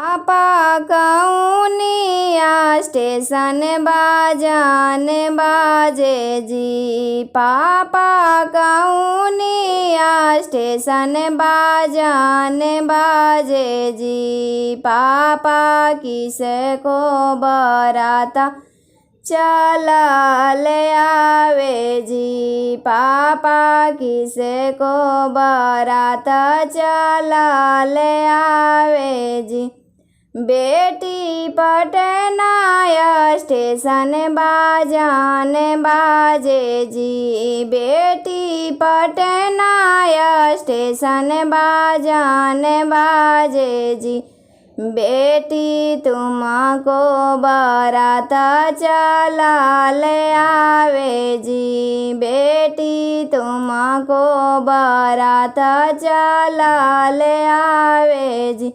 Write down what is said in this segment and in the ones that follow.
पापा कौनिया स्टेशन बाजान बाजे जी। पापा कौनिया स्टेशन बाजान बाजे जी। पापा किसको बराता चला ले आवे जी। पापा किसको बराता चला ले आवे जी। बेटी पटना स्टेशन बाजान बाजे जी। बेटी पटना स्टेशन बाजान बाजे जी। बेटी तुमको बराता चला ले आवे जी। बेटी तुमको बराता चला ले आवे जी।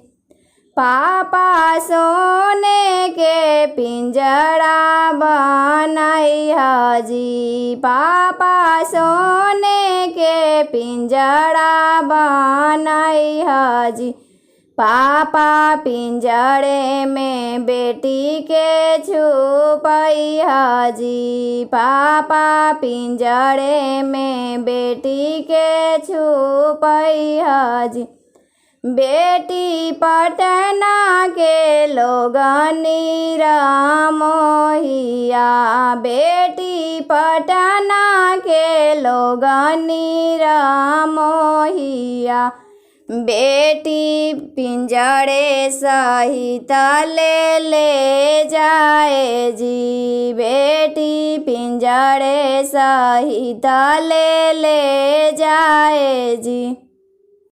पापा सोने के पिंजरा बनाई जी। पापा सोने के पिंजरा बनाई जी। पापा पिंजरे में बेटी के छुपाई जी। पापा पिंजरे में बेटी के छुपाई जी। बेटी पटना के लोग नीरा मोहिया। बेटी पटना के लोग नीरा मोहिया। बेटी पिंजरे सहित ले जाए जी। बेटी पिंजरे सहित ले जाए जी।